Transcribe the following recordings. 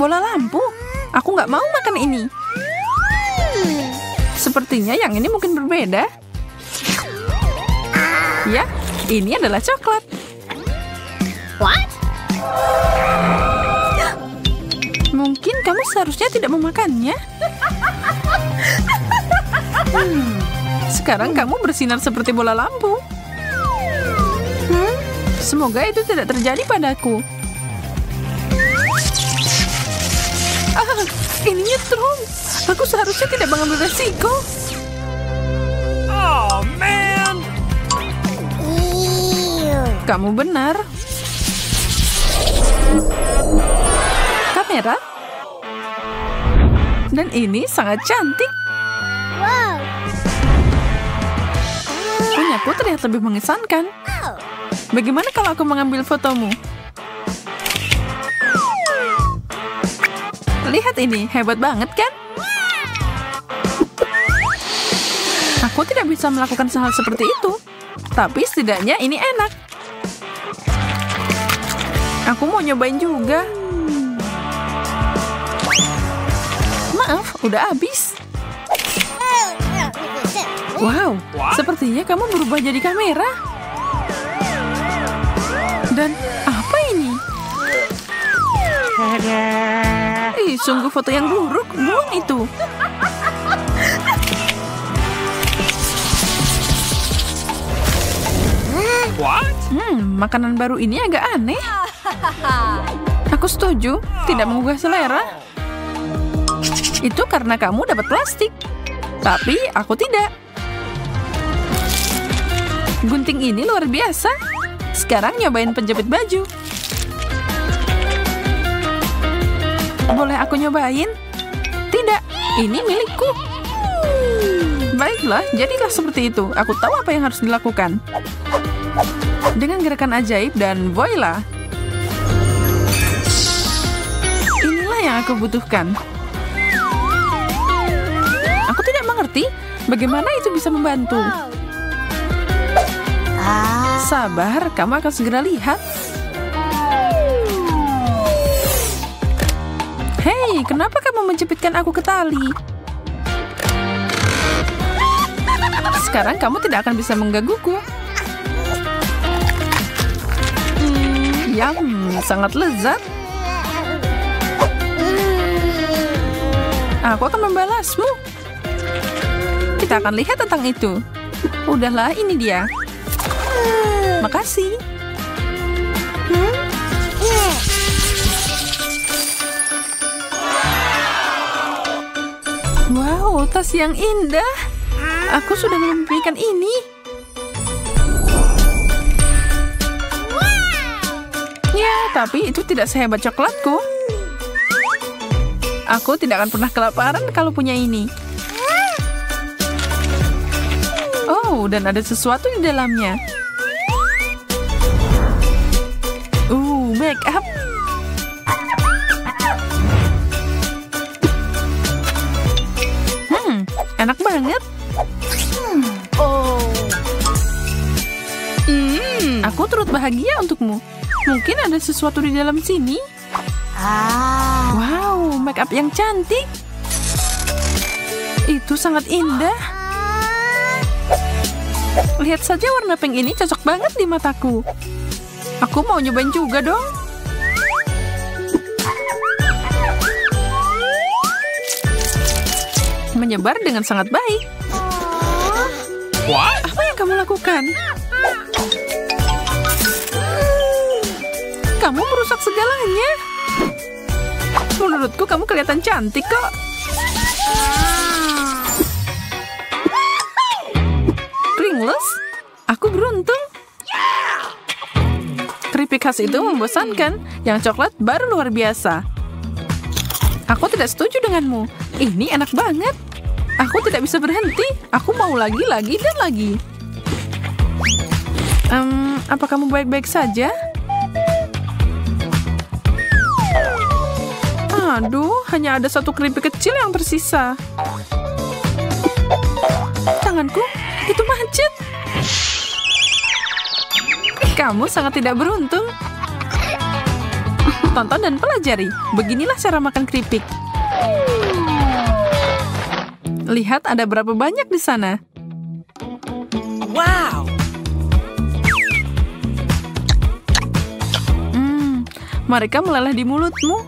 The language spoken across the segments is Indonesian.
bola lampu. Aku nggak mau makan ini. Sepertinya yang ini mungkin berbeda. Ya, ini adalah coklat. What? Mungkin kamu seharusnya tidak memakannya. Sekarang kamu bersinar seperti bola lampu. Semoga itu tidak terjadi padaku. Ini nyetrum. Aku seharusnya tidak mengambil resiko. Oh, man. Kamu benar. Kamera. Dan ini sangat cantik. Wow. Punyaku terlihat lebih mengesankan. Bagaimana kalau aku mengambil fotomu? Lihat ini, hebat banget kan? Aku tidak bisa melakukan hal seperti itu. Tapi setidaknya ini enak. Aku mau nyobain juga. Maaf, udah habis. Wow, sepertinya kamu berubah jadi kamera. Dan apa ini? Ih, sungguh foto yang buruk. Buang itu. What? Makanan baru ini agak aneh. Aku setuju, tidak menggugah selera. Itu karena kamu dapat plastik. Tapi aku tidak. Gunting ini luar biasa. Sekarang nyobain penjepit baju. Boleh aku nyobain? Tidak, ini milikku. Baiklah, jadilah seperti itu. Aku tahu apa yang harus dilakukan. Dengan gerakan ajaib dan voila. Inilah yang aku butuhkan. Aku tidak mengerti bagaimana itu bisa membantu. Sabar, kamu akan segera lihat. Hei, kenapa kamu menjepitkan aku ke tali? Sekarang kamu tidak akan bisa menggangguku. Yum, sangat lezat. Aku akan membalasmu. Kita akan lihat tentang itu. Udahlah, ini dia. Makasih. Wow, tas yang indah. Aku sudah memimpikan ini. Ya, tapi itu tidak sehebat coklatku. Aku tidak akan pernah kelaparan kalau punya ini. Oh, dan ada sesuatu di dalamnya. Make up. Enak banget. Aku turut bahagia untukmu. Mungkin ada sesuatu di dalam sini. Wow, make up yang cantik. Itu sangat indah. Lihat saja warna pink ini cocok banget di mataku. Aku mau nyobain juga dong. Menyebar dengan sangat baik. What? Apa yang kamu lakukan? Kamu merusak segalanya. Menurutku kamu kelihatan cantik kok. Pringles? Aku beruntung. Keripik khas itu membosankan. Yang coklat baru luar biasa. Aku tidak setuju denganmu. Ini enak banget. Aku tidak bisa berhenti. Aku mau lagi, dan lagi. Apa kamu baik-baik saja? Aduh, hanya ada satu keripik kecil yang tersisa. Tanganku, itu macet. Kamu sangat tidak beruntung. Tonton dan pelajari. Beginilah cara makan keripik. Lihat ada berapa banyak di sana. Wow! Mereka meleleh di mulutmu.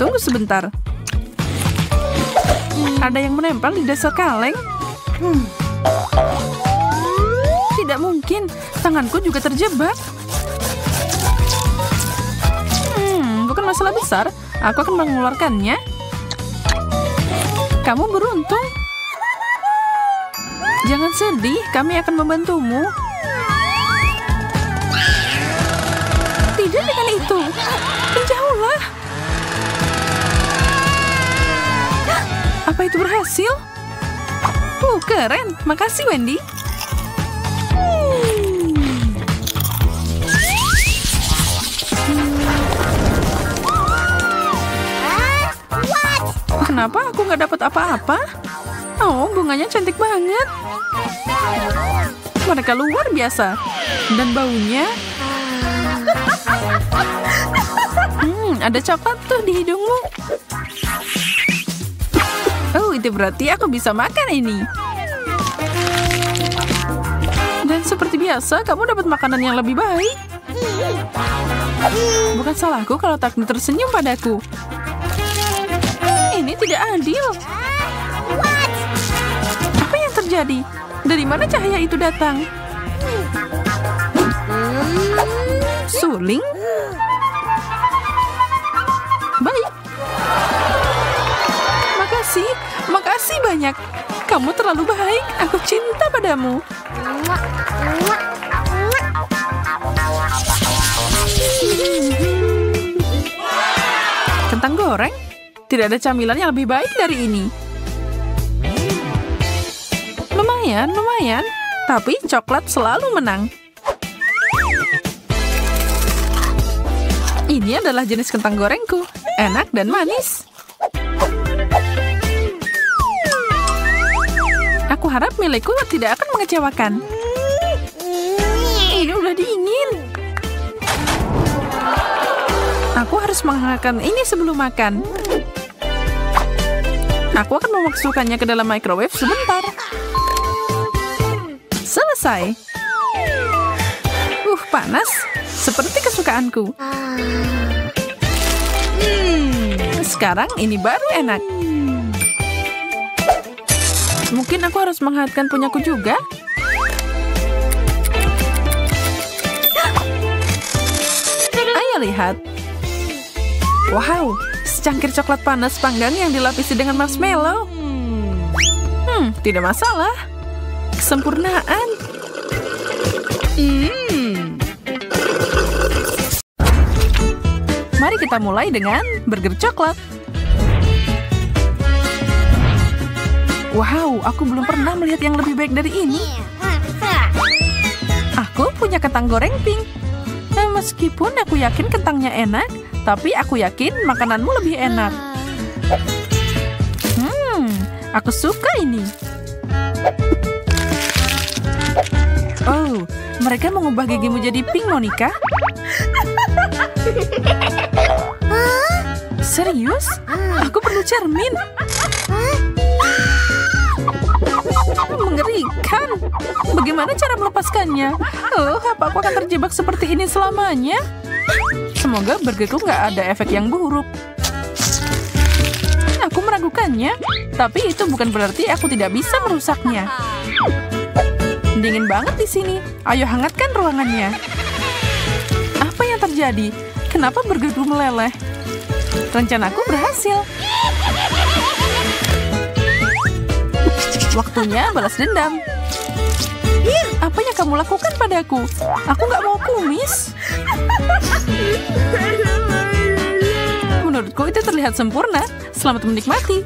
Tunggu sebentar. Ada yang menempel di dasar kaleng. Tidak mungkin. Tanganku juga terjebak. Bukan masalah besar. Aku akan mengeluarkannya. Kamu beruntung. Jangan sedih, kami akan membantumu. Tidak dengan itu. Menjauhlah. Apa itu berhasil? Keren. Makasih, Wendy. Kenapa aku nggak dapat apa-apa? Oh, bunganya cantik banget. Mereka luar biasa. Dan baunya... ada coklat tuh di hidungmu. Oh, itu berarti aku bisa makan ini. Dan seperti biasa, kamu dapat makanan yang lebih baik. Bukan salahku kalau takdir tersenyum padaku. Ini tidak adil. Apa yang terjadi? Dari mana cahaya itu datang? Suling? Baik. Makasih banyak. Kamu terlalu baik. Aku cinta padamu. Kentang goreng? Tidak ada camilan yang lebih baik dari ini. Lumayan. Tapi coklat selalu menang. Ini adalah jenis kentang gorengku. Enak dan manis. Aku harap milikku tidak akan mengecewakan. Ini udah dingin. Aku harus menghangatkan ini sebelum makan. Aku akan memasukkannya ke dalam microwave sebentar. Selesai. Panas. Seperti kesukaanku. Sekarang ini baru enak. Mungkin aku harus menghangatkan punyaku juga. Ayo lihat. Wow, secangkir coklat panas panggang yang dilapisi dengan marshmallow. Tidak masalah. Kesempurnaan. Mari kita mulai dengan burger coklat. Wow, aku belum pernah melihat yang lebih baik dari ini. Aku punya kentang goreng pink. Meskipun aku yakin kentangnya enak, tapi aku yakin makananmu lebih enak. Aku suka ini. Oh, mereka mengubah gigimu jadi pink, Monica. Serius? Aku perlu cermin. Mengerikan. Bagaimana cara melepaskannya? Oh, apa aku akan terjebak seperti ini selamanya? Semoga burgerku nggak ada efek yang buruk. Aku meragukannya, tapi itu bukan berarti aku tidak bisa merusaknya. Dingin banget di sini. Ayo hangatkan ruangannya. Apa yang terjadi? Kenapa burgerku meleleh? Rencanaku berhasil. Waktunya balas dendam. Apa yang kamu lakukan padaku? Aku nggak mau kumis. Menurutku itu terlihat sempurna. Selamat menikmati.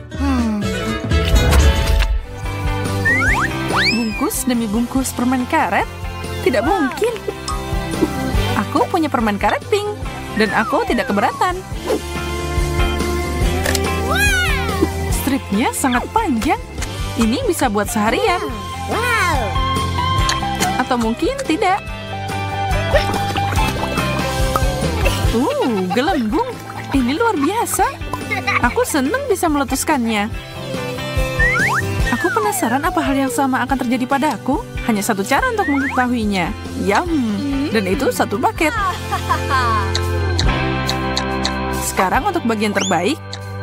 Bungkus demi bungkus permen karet? Tidak mungkin. Aku punya permen karet pink. Dan aku tidak keberatan. Stripnya sangat panjang. Ini bisa buat seharian. Atau mungkin tidak. Gelembung. Ini luar biasa. Aku senang bisa meletuskannya. Aku penasaran apa hal yang sama akan terjadi padaku. Hanya satu cara untuk mengetahuinya. Yum. Dan itu satu paket. Sekarang untuk bagian terbaik.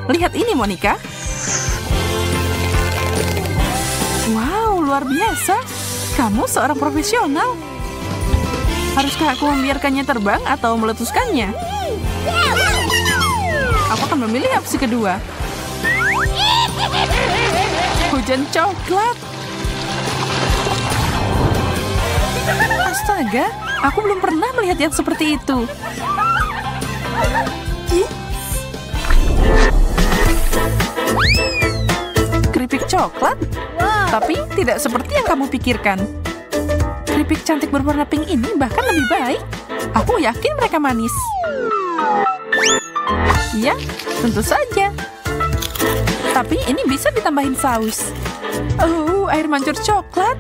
Lihat ini, Monica. Wow, luar biasa. Kamu seorang profesional. Haruskah aku membiarkannya terbang atau meletuskannya? Aku akan memilih opsi kedua. Hujan coklat. Astaga, aku belum pernah melihat yang seperti itu. Keripik coklat? Tapi tidak seperti yang kamu pikirkan. Keripik cantik berwarna pink ini bahkan lebih baik. Aku yakin mereka manis. Ya, tentu saja. Tapi ini bisa ditambahin saus. Oh, air mancur coklat.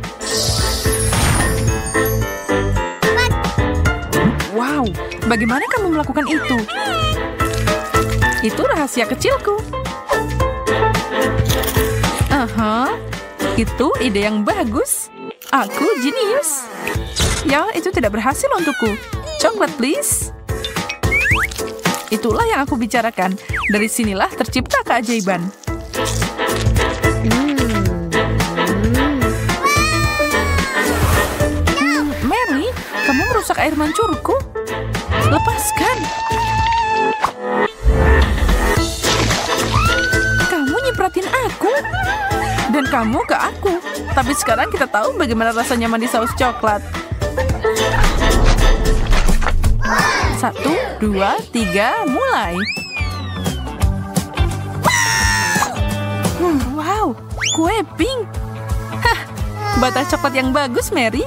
Wow, bagaimana kamu melakukan itu? Itu rahasia kecilku. Itu ide yang bagus. Aku jenius. Ya, itu tidak berhasil untukku. Coklat, please. Itulah yang aku bicarakan. Dari sinilah tercipta keajaiban. Mary, kamu merusak air mancurku. Lepaskan. Kamu nyipratin aku. Dan kamu ke aku. Tapi sekarang kita tahu bagaimana rasanya mandi saus coklat. 1, 2, 3, mulai. Wow, kue pink. Hah, bata coklat yang bagus, Mary.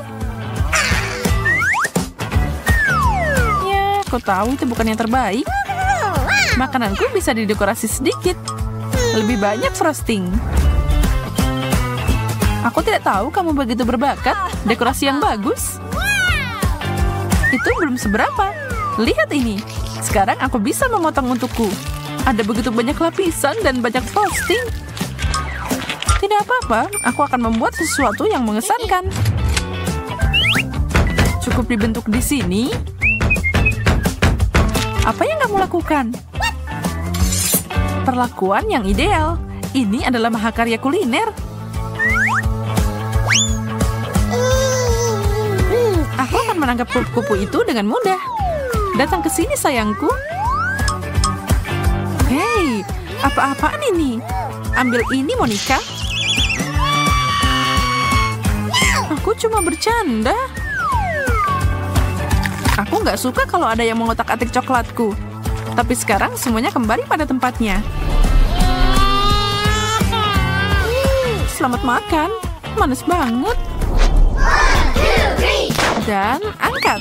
Ya, kau tahu itu bukan yang terbaik. Makananku bisa didekorasi sedikit. Lebih banyak frosting. Aku tidak tahu kamu begitu berbakat. Dekorasi yang bagus. Itu belum seberapa. Lihat ini. Sekarang aku bisa memotong untukku. Ada begitu banyak lapisan dan banyak frosting. Tidak apa-apa, aku akan membuat sesuatu yang mengesankan. Cukup dibentuk di sini. Apa yang kamu lakukan? Perlakuan yang ideal. Ini adalah mahakarya kuliner. Aku akan menangkap kupu-kupu itu dengan mudah. Datang ke sini, sayangku. Hei, apa-apaan ini? Ambil ini, Monica. Aku cuma bercanda. Aku nggak suka kalau ada yang mengotak-atik coklatku. Tapi sekarang semuanya kembali pada tempatnya. Selamat makan. Manis banget. Dan angkat.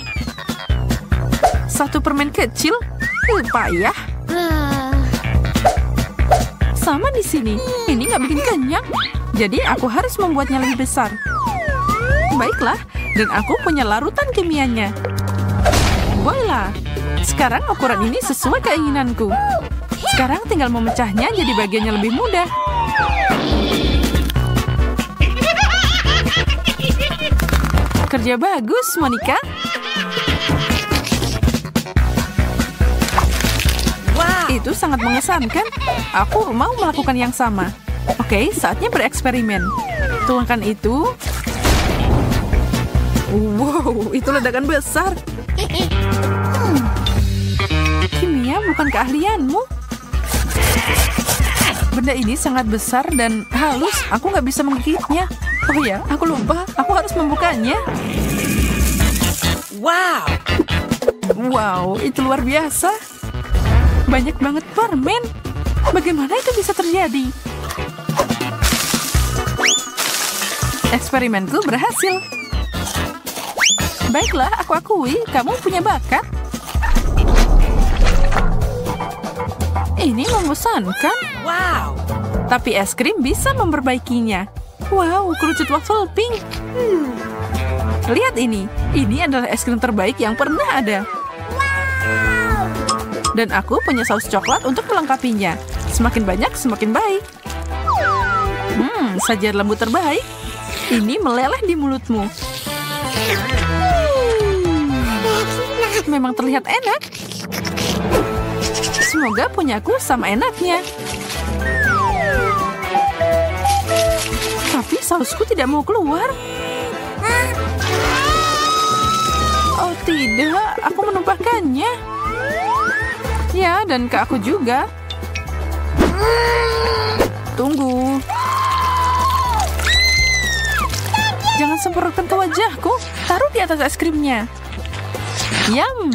Satu permen kecil. Payah. Sama di sini. Ini nggak bikin kenyang. Jadi aku harus membuatnya lebih besar. Baiklah. Dan aku punya larutan kimianya. Voila. Sekarang ukuran ini sesuai keinginanku. Sekarang tinggal memecahnya jadi bagiannya lebih mudah. Kerja bagus, Monica. Wow. Itu sangat mengesankan. Aku mau melakukan yang sama. Oke, saatnya bereksperimen. Tuangkan itu. Wow, itu ledakan besar. Kimia bukan keahlianmu. Benda ini sangat besar dan halus. Aku nggak bisa menggigitnya. Oh ya, aku lupa. Aku harus membukanya. Wow. Wow, itu luar biasa. Banyak banget permen. Bagaimana itu bisa terjadi? Eksperimenku berhasil. Baiklah, aku akui kamu punya bakat. Ini membosankan. Wow. Tapi es krim bisa memperbaikinya. Wow, kerucut waffle pink. Lihat ini. Ini adalah es krim terbaik yang pernah ada. Dan aku punya saus coklat untuk melengkapinya. Semakin banyak, semakin baik. Sajian lembut terbaik. Ini meleleh di mulutmu. Memang terlihat enak. Semoga punyaku sama enaknya. Tapi sausku tidak mau keluar. Oh tidak, aku menumpahkannya. Ya, dan ke aku juga. Tunggu. Jangan semprotkan ke wajahku. Taruh di atas es krimnya. Yum,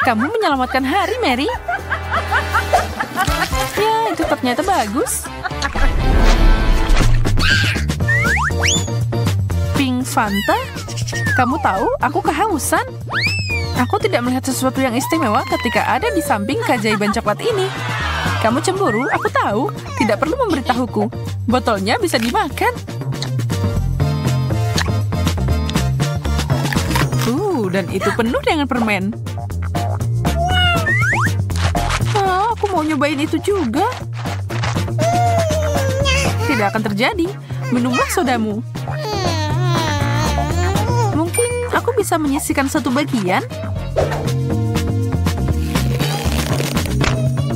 kamu menyelamatkan hari, Mary. Ya, itu ternyata bagus. Pink Fanta? Kamu tahu, aku kehausan. Aku tidak melihat sesuatu yang istimewa ketika ada di samping keajaiban coklat ini. Kamu cemburu, aku tahu. Tidak perlu memberitahuku. Botolnya bisa dimakan. Dan itu penuh dengan permen. Oh, aku mau nyobain itu juga. Tidak akan terjadi. Minumlah sodamu. Mungkin aku bisa menyisihkan satu bagian.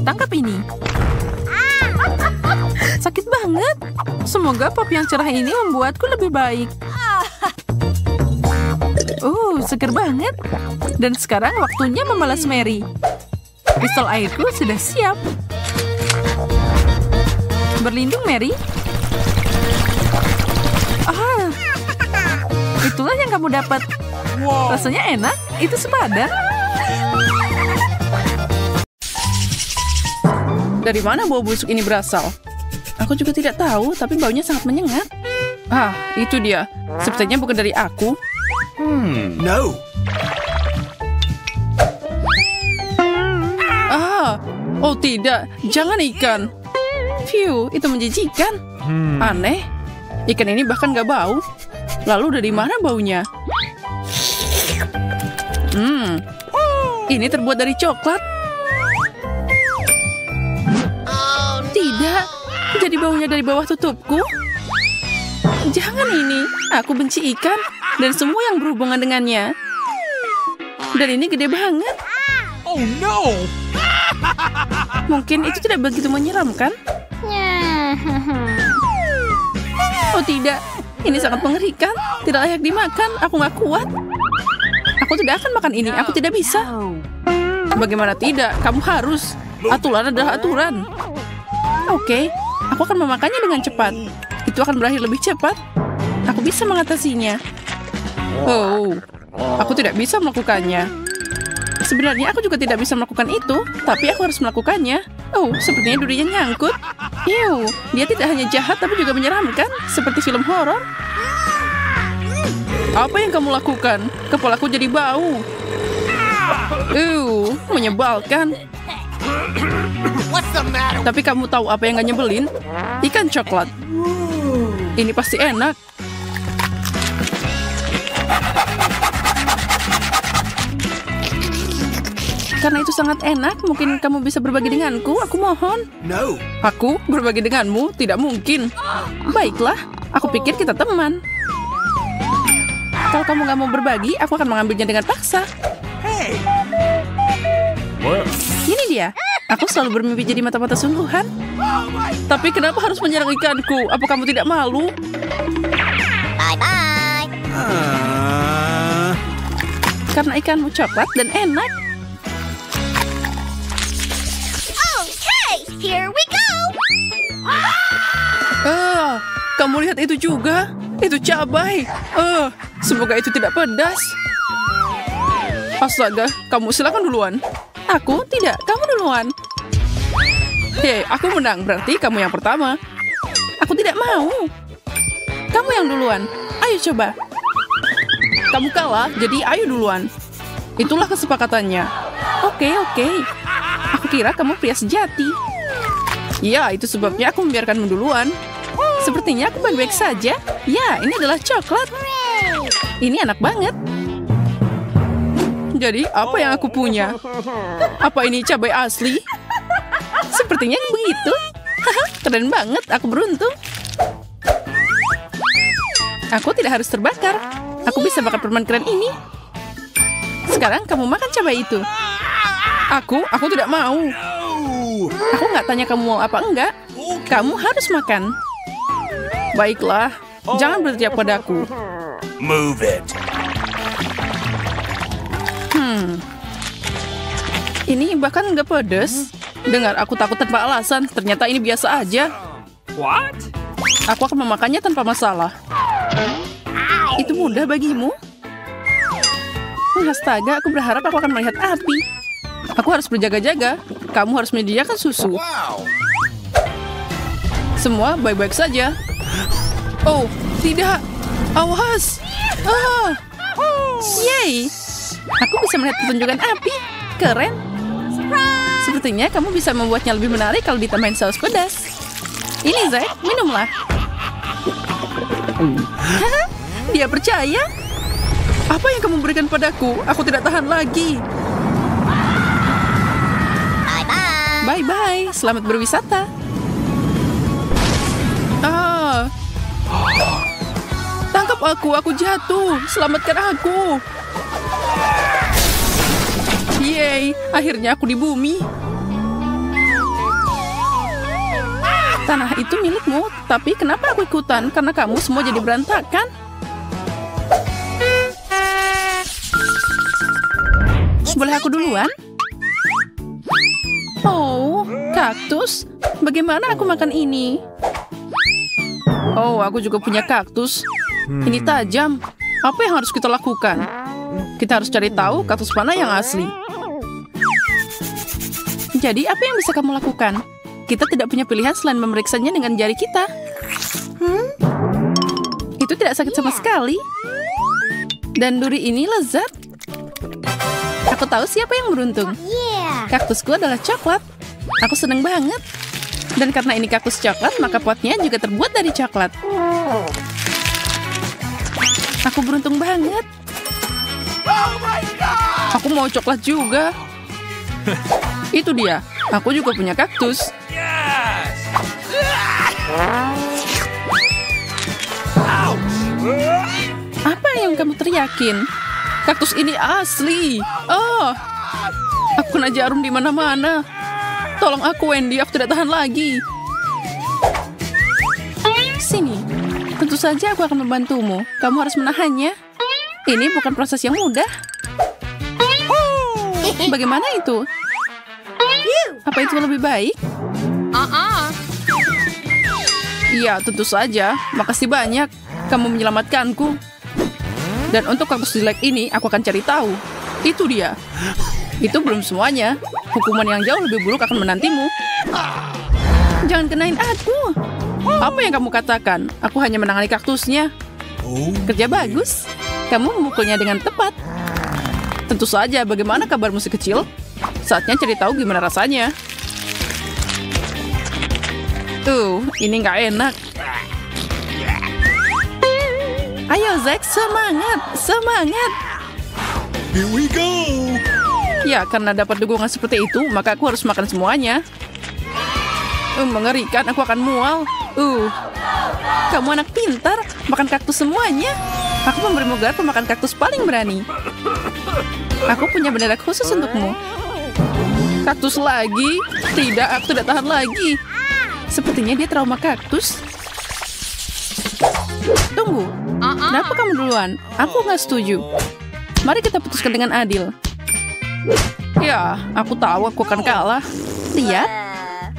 Tangkap ini. Sakit banget. Semoga pop yang cerah ini membuatku lebih baik. Seger banget. Dan sekarang waktunya membalas Mary. Pistol airku sudah siap. Berlindung, Mary. Itulah yang kamu dapat. Rasanya enak. Itu sepadan. Dari mana bau busuk ini berasal? Aku juga tidak tahu, tapi baunya sangat menyengat. Itu dia. Sepertinya bukan dari aku. No. Oh tidak, jangan ikan. Phew, itu menjijikan. Aneh, ikan ini bahkan gak bau. Lalu dari mana baunya? Ini terbuat dari coklat. Tidak, jadi baunya dari bawah tutupku. Jangan ini, aku benci ikan. Dan semua yang berhubungan dengannya. Dan ini gede banget. Oh no! Mungkin itu tidak begitu menyeramkan. Oh tidak, ini sangat mengerikan. Tidak layak dimakan, aku gak kuat. Aku tidak akan makan ini, aku tidak bisa. Bagaimana tidak, kamu harus. Aturan adalah aturan. Oke, aku akan memakannya dengan cepat. Itu akan berakhir lebih cepat. Aku bisa mengatasinya. Aku tidak bisa melakukannya. Sebenarnya aku juga tidak bisa melakukan itu, tapi aku harus melakukannya. Sepertinya durinya nyangkut. Dia tidak hanya jahat tapi juga menyeramkan, seperti film horor. Apa yang kamu lakukan? Kepalaku jadi bau. Menyebalkan. Tapi kamu tahu apa yang gak nyebelin? Ikan coklat. Ini pasti enak. Karena itu sangat enak, mungkin kamu bisa berbagi denganku, aku mohon. No. Aku berbagi denganmu? Tidak mungkin. Baiklah, aku pikir kita teman. Kalau kamu gak mau berbagi, aku akan mengambilnya dengan paksa. Hey. Ini dia. Aku selalu bermimpi jadi mata-mata sungguhan. Tapi kenapa harus menyerang ikanku? Apa kamu tidak malu? Bye-bye. Karena ikanmu coklat dan enak. Here we go! Kamu lihat itu juga? Itu cabai. Semoga itu tidak pedas. Astaga, kamu silakan duluan. Aku tidak, kamu duluan. Hei, aku menang, berarti kamu yang pertama. Aku tidak mau. Kamu yang duluan. Ayo coba. Kamu kalah, jadi ayo duluan. Itulah kesepakatannya. Oke. Aku kira kamu pria sejati. Ya, itu sebabnya aku membiarkanmu duluan. Sepertinya aku baik-baik saja. Ya, ini adalah coklat. Ini enak banget. Jadi, apa yang aku punya? Apa ini cabai asli? Sepertinya begitu. Keren banget, aku beruntung. Aku tidak harus terbakar. Aku bisa makan permen keren ini. Sekarang kamu makan cabai itu. Aku tidak mau. Aku nggak tanya kamu mau apa enggak. Kamu harus makan. Baiklah, jangan berteriak padaku. Move it. Ini bahkan nggak pedas. Dengar, aku takut tanpa alasan. Ternyata ini biasa aja. What? Aku akan memakannya tanpa masalah. Itu mudah bagimu? Astaga, aku berharap aku akan melihat api. Aku harus berjaga-jaga. Kamu harus menyediakan susu. Wow. Semua baik-baik saja. Oh, tidak. Awas. Yeay. Aku bisa melihat pertunjukan api. Keren. Sepertinya kamu bisa membuatnya lebih menarik kalau ditambahin saus pedas. Ini, Zack, minumlah. Dia percaya. Apa yang kamu berikan padaku? Aku tidak tahan lagi. Bye-bye. Selamat berwisata. Tangkap aku jatuh. Selamatkan aku. Yeay, akhirnya aku di bumi. Tanah itu milikmu, tapi kenapa aku ikutan? Karena kamu semua jadi berantakan. Boleh aku duluan? Oh, kaktus. Bagaimana aku makan ini? Oh, aku juga punya kaktus. Ini tajam. Apa yang harus kita lakukan? Kita harus cari tahu kaktus mana yang asli. Jadi, apa yang bisa kamu lakukan? Kita tidak punya pilihan selain memeriksanya dengan jari kita. Itu tidak sakit sama sekali. Dan duri ini lezat. Aku tahu siapa yang beruntung. Kaktusku adalah coklat. Aku senang banget. Dan karena ini kaktus coklat, maka potnya juga terbuat dari coklat. Aku beruntung banget. Aku mau coklat juga. Itu dia. Aku juga punya kaktus. Yes. Apa yang kamu teriakin? Kaktus ini asli. Oh, aku kena jarum di mana-mana. Tolong aku, Wendy. Aku tidak tahan lagi. Sini. Tentu saja aku akan membantumu. Kamu harus menahannya. Ini bukan proses yang mudah. Bagaimana itu? Apa itu lebih baik? Iya, tentu saja. Makasih banyak. Kamu menyelamatkanku. Dan untuk kaktus jelek ini, aku akan cari tahu. Itu dia. Itu belum semuanya. Hukuman yang jauh lebih buruk akan menantimu. Jangan kenain aku. Apa yang kamu katakan? Aku hanya menangani kaktusnya. Kerja bagus. Kamu memukulnya dengan tepat. Tentu saja, bagaimana kabarmu si kecil? Saatnya cari tahu gimana rasanya. Ini nggak enak. Ayo, Zack, semangat, semangat. Here we go. Ya, karena dapat dukungan seperti itu, maka aku harus makan semuanya. Mengerikan, aku akan mual. Kamu anak pintar, makan kaktus semuanya. Aku memberimu gelar pemakan kaktus paling berani. Aku punya bendera khusus untukmu. Kaktus lagi? Tidak, aku tidak tahan lagi. Sepertinya dia trauma kaktus. Tunggu, kenapa kamu duluan? Aku nggak setuju. Mari kita putuskan dengan adil. Ya, aku tahu aku akan kalah. Lihat,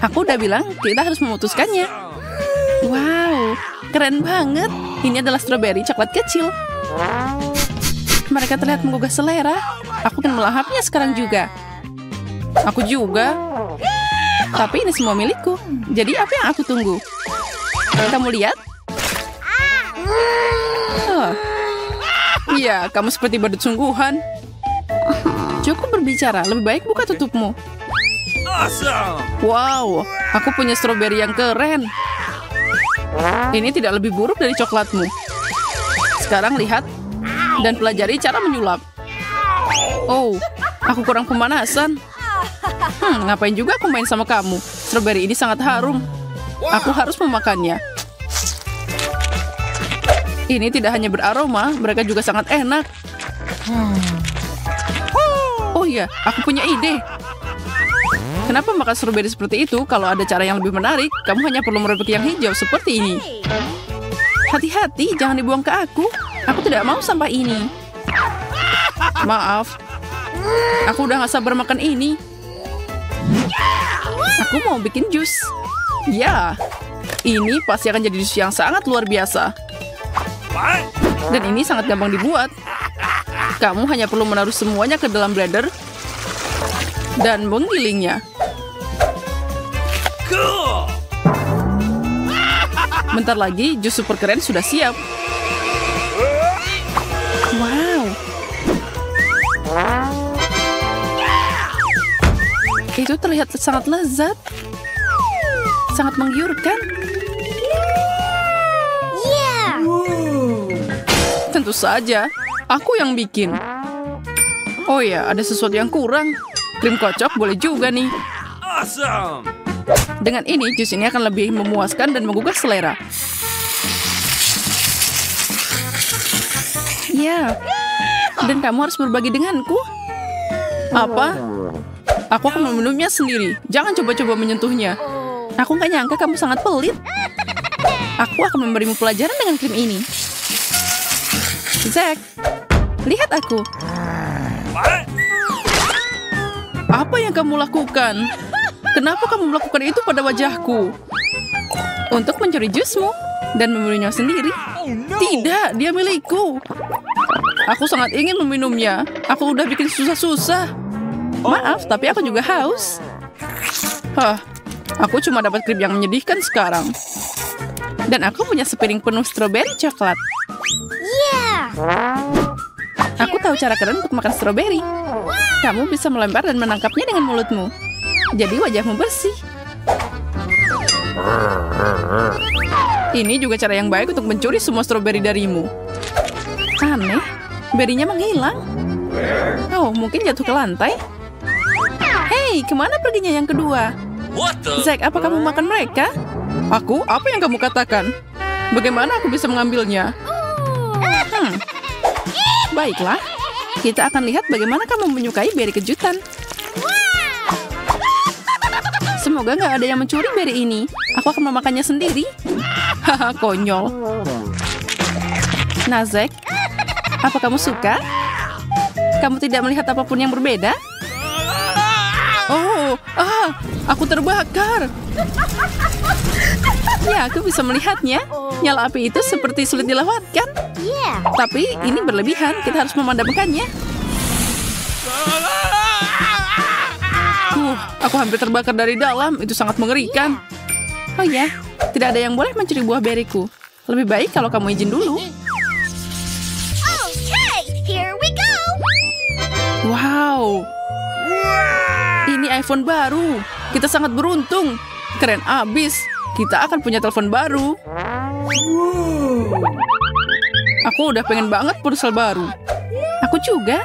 aku udah bilang kita harus memutuskannya. Wow, keren banget. Ini adalah stroberi coklat kecil. Mereka terlihat menggugah selera. Aku akan melahapnya sekarang juga. Aku juga. Tapi ini semua milikku. Jadi apa yang aku tunggu? Kamu lihat? Iya, kamu seperti badut sungguhan. Cukup berbicara, lebih baik buka tutupmu. Awesome. Wow, aku punya stroberi yang keren. Ini tidak lebih buruk dari coklatmu. Sekarang lihat dan pelajari cara menyulap. Oh, aku kurang pemanasan. Ngapain juga aku main sama kamu? Strawberry ini sangat harum. Aku harus memakannya. Ini tidak hanya beraroma, mereka juga sangat enak. Oh iya, aku punya ide. Kenapa makan strawberry seperti itu? Kalau ada cara yang lebih menarik, kamu hanya perlu merebut yang hijau seperti ini. Hati-hati, jangan dibuang ke aku. Aku tidak mau sampah ini. Maaf. Aku udah gak sabar makan ini. Aku mau bikin jus. Ya, ini pasti akan jadi jus yang sangat luar biasa. Dan ini sangat gampang dibuat. Kamu hanya perlu menaruh semuanya ke dalam blender dan menggilingnya. Cool. Bentar lagi, jus super keren sudah siap. Wow. Itu terlihat sangat lezat. Sangat menggiurkan. Yeah! Tentu saja, aku yang bikin. Oh ya, ada sesuatu yang kurang. Krim kocok boleh juga nih. Awesome. Dengan ini, jus ini akan lebih memuaskan dan menggugah selera. Ya, dan kamu harus berbagi denganku. Apa? Aku akan meminumnya sendiri. Jangan coba-coba menyentuhnya. Aku nggak nyangka kamu sangat pelit. Aku akan memberimu pelajaran dengan krim ini. Zack, lihat aku. What? Apa yang kamu lakukan? Kenapa kamu melakukan itu pada wajahku? Untuk mencuri jusmu dan meminumnya sendiri? Tidak, dia milikku. Aku sangat ingin meminumnya. Aku udah bikin susah-susah. Maaf, tapi aku juga haus. Aku cuma dapat krim yang menyedihkan sekarang. Dan aku punya sepiring penuh stroberi coklat. Yeah! Aku tahu cara keren untuk makan stroberi. Kamu bisa melempar dan menangkapnya dengan mulutmu. Jadi wajahmu bersih. Ini juga cara yang baik untuk mencuri semua stroberi darimu. Aneh, berinya menghilang. Oh, mungkin jatuh ke lantai. Hei, kemana perginya yang kedua? What the? Zack, apa kamu makan mereka? Aku? Apa yang kamu katakan? Bagaimana aku bisa mengambilnya? Baiklah, kita akan lihat bagaimana kamu menyukai beri kejutan. Semoga nggak ada yang mencuri beri ini. Aku akan memakannya sendiri. Haha, konyol. Nah, Zack, apa kamu suka? Kamu tidak melihat apapun yang berbeda? Oh, aku terbakar. Ya, aku bisa melihatnya. Nyala api itu seperti sulit dilewatkan. Yeah! Tapi ini berlebihan, kita harus memadamkannya. Aku hampir terbakar dari dalam, itu sangat mengerikan. Oh ya, tidak ada yang boleh mencuri buah beriku. Lebih baik kalau kamu izin dulu. Okay, here we go! Wow, ini iPhone baru. Kita sangat beruntung. Keren abis. Kita akan punya telepon baru. Aku udah pengen banget ponsel baru. Aku juga.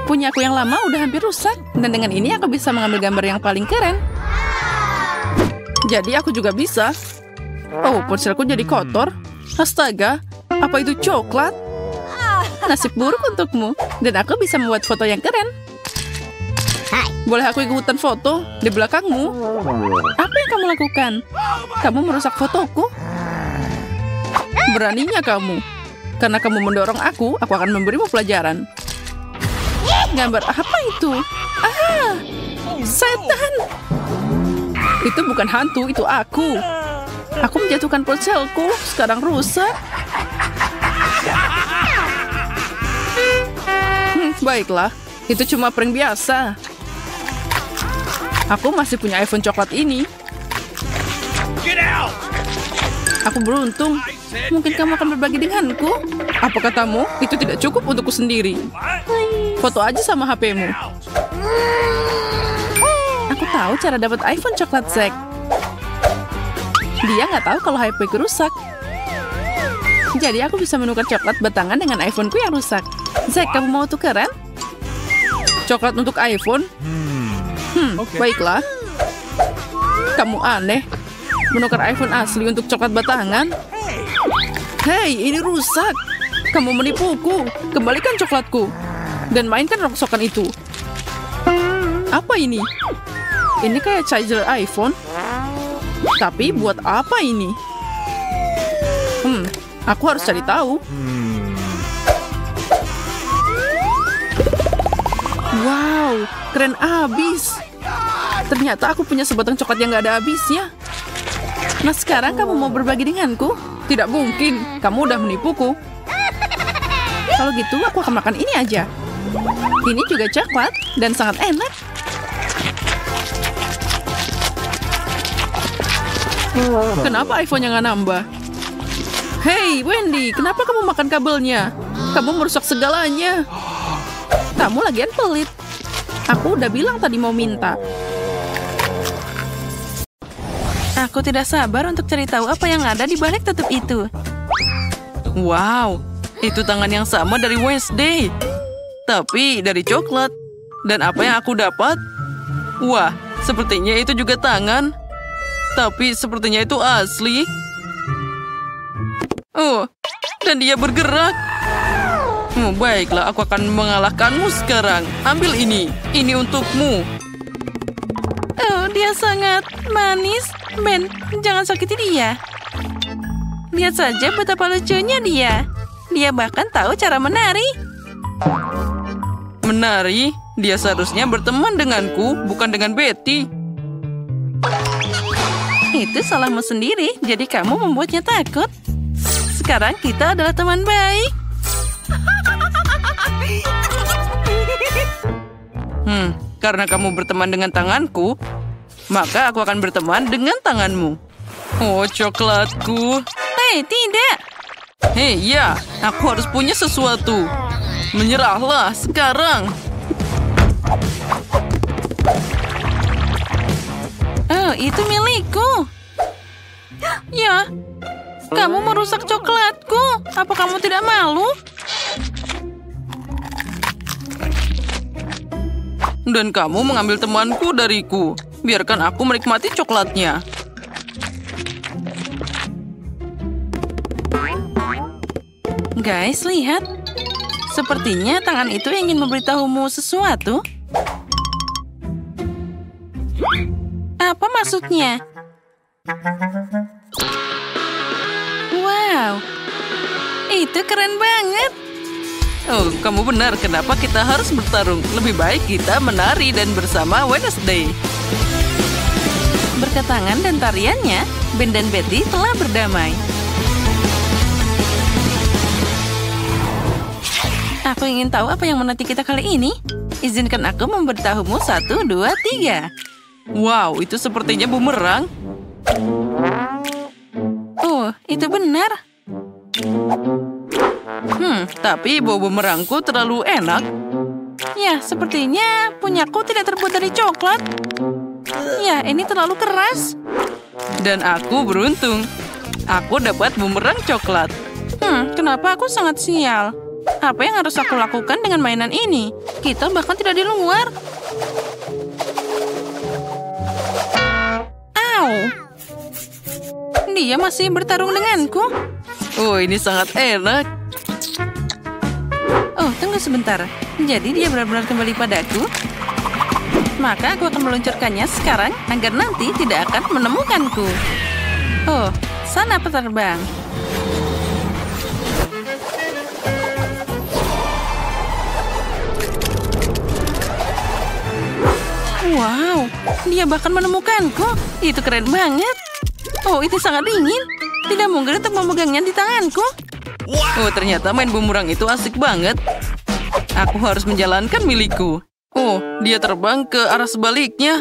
Punya aku yang lama udah hampir rusak. Dan dengan ini aku bisa mengambil gambar yang paling keren. Jadi aku juga bisa. Oh, ponselku jadi kotor. Astaga, apa itu coklat? Nasib buruk untukmu. Dan aku bisa membuat foto yang keren. Boleh aku ikutan foto di belakangmu? Apa yang kamu lakukan? Kamu merusak fotoku? Beraninya kamu. Karena kamu mendorong aku akan memberimu pelajaran. Gambar apa itu? Setan! Itu bukan hantu, itu aku. Aku menjatuhkan ponselku, sekarang rusak. Baiklah, itu cuma prank biasa. Aku masih punya iPhone coklat ini. Get out! Aku beruntung. Mungkin kamu akan berbagi denganku. Apa katamu? Itu tidak cukup untukku sendiri. Foto aja sama HP-mu. Aku tahu cara dapat iPhone coklat Zack. Dia nggak tahu kalau HP-ku rusak. Jadi aku bisa menukar coklat batangan dengan iPhone-ku yang rusak. Zack, kamu mau tukeran? Coklat untuk iPhone? Baiklah. Kamu aneh. Menukar iPhone asli untuk coklat batangan? Hei, ini rusak. Kamu menipuku. Kembalikan coklatku. Dan mainkan rongsokan itu. Apa ini? Ini kayak charger iPhone. Tapi buat apa ini? Aku harus cari tahu. Wow, keren abis. Ternyata aku punya sebatang coklat yang gak ada habisnya. Nah sekarang kamu mau berbagi denganku? Tidak mungkin, kamu udah menipuku. Kalau gitu aku akan makan ini aja. Ini juga coklat dan sangat enak. Kenapa iPhone-nya nggak nambah? Hei Wendy, kenapa kamu makan kabelnya? Kamu merusak segalanya. Kamu lagian pelit. Aku udah bilang tadi mau minta. Aku tidak sabar untuk cari tahu apa yang ada di balik tutup itu. Wow, itu tangan yang sama dari Wednesday. Tapi dari coklat. Dan apa yang aku dapat? Wah, sepertinya itu juga tangan. Tapi sepertinya itu asli. Oh, dan dia bergerak. Baiklah, aku akan mengalahkanmu sekarang. Ambil ini. Ini untukmu. Oh, dia sangat manis. Ben, jangan sakiti dia. Lihat saja betapa lucunya dia. Dia bahkan tahu cara menari. Menari? Dia seharusnya berteman denganku, bukan dengan Betty. Itu salahmu sendiri, jadi kamu membuatnya takut. Sekarang kita adalah teman baik. Karena kamu berteman dengan tanganku, maka aku akan berteman dengan tanganmu. Oh, coklatku. Hei, tidak. Hei, ya, aku harus punya sesuatu. Menyerahlah sekarang. Oh, itu milikku. Ya, kamu merusak coklatku. Apa kamu tidak malu? Dan kamu mengambil temanku dariku. Biarkan aku menikmati coklatnya. Guys, lihat. Sepertinya tangan itu ingin memberitahumu sesuatu. Apa maksudnya? Wow, itu keren banget. Oh, kamu benar. Kenapa kita harus bertarung? Lebih baik kita menari dan bersama Wednesday. Berkat tangan dan tariannya, Ben dan Betty telah berdamai. Aku ingin tahu apa yang menanti kita kali ini. Izinkan aku memberitahumu 1, 2, 3. Wow, itu sepertinya bumerang. Oh, itu benar. Tapi bau bumerangku terlalu enak. Ya, sepertinya punyaku tidak terbuat dari coklat. Ya, ini terlalu keras. Dan aku beruntung. Aku dapat bumerang coklat. Kenapa aku sangat sial? Apa yang harus aku lakukan dengan mainan ini? Kita bahkan tidak di luar. Au! Dia masih bertarung denganku. Oh, ini sangat enak. Oh, tunggu sebentar. Jadi dia benar-benar kembali padaku? Maka aku akan meluncurkannya sekarang agar nanti tidak akan menemukanku. Oh, sana penerbang. Wow, dia bahkan menemukanku. Itu keren banget. Oh, itu sangat dingin. Tidak mungkin untuk memegangnya di tanganku. Oh, ternyata main bumerang itu asik banget. Aku harus menjalankan milikku. Oh, dia terbang ke arah sebaliknya.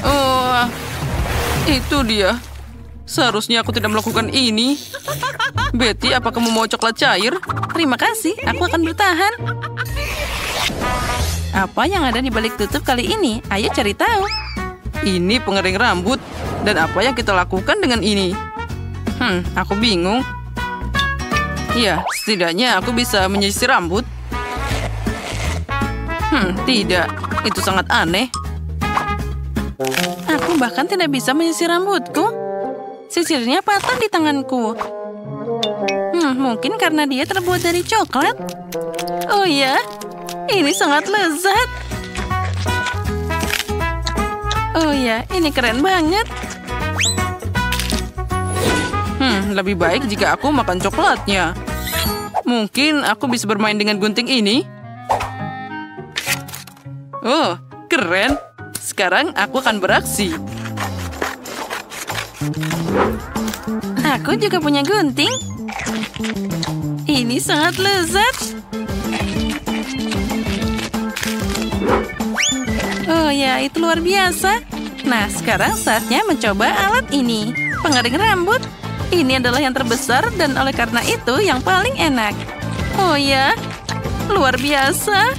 Oh, itu dia. Seharusnya aku tidak melakukan ini. Betty, apa kamu mau coklat cair? Terima kasih, aku akan bertahan. Apa yang ada di balik tutup kali ini? Ayo cari tahu. Ini pengering rambut. Dan apa yang kita lakukan dengan ini? Aku bingung. Ya, setidaknya aku bisa menyisir rambut. Tidak. Itu sangat aneh. Aku bahkan tidak bisa menyisir rambutku. Sisirnya patah di tanganku. Mungkin karena dia terbuat dari coklat. Oh ya, ini sangat lezat. Oh ya, ini keren banget. Lebih baik jika aku makan coklatnya. Mungkin aku bisa bermain dengan gunting ini. Oh, keren. Sekarang aku akan beraksi. Aku juga punya gunting. Ini sangat lezat. Oh ya, itu luar biasa. Nah, sekarang saatnya mencoba alat ini. Pengering rambut. Ini adalah yang terbesar dan oleh karena itu yang paling enak. Oh ya, luar biasa.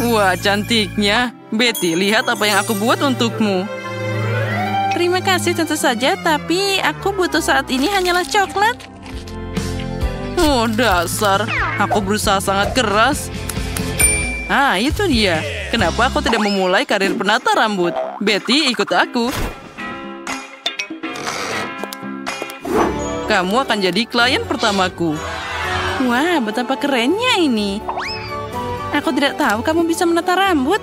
Wah, cantiknya. Betty, lihat apa yang aku buat untukmu. Terima kasih tentu saja, tapi aku butuh saat ini hanyalah coklat. Oh, dasar. Aku berusaha sangat keras. Itu dia. Kenapa aku tidak memulai karir penata rambut? Betty, ikut aku. Kamu akan jadi klien pertamaku. Wah, betapa kerennya ini. Aku tidak tahu kamu bisa menata rambut.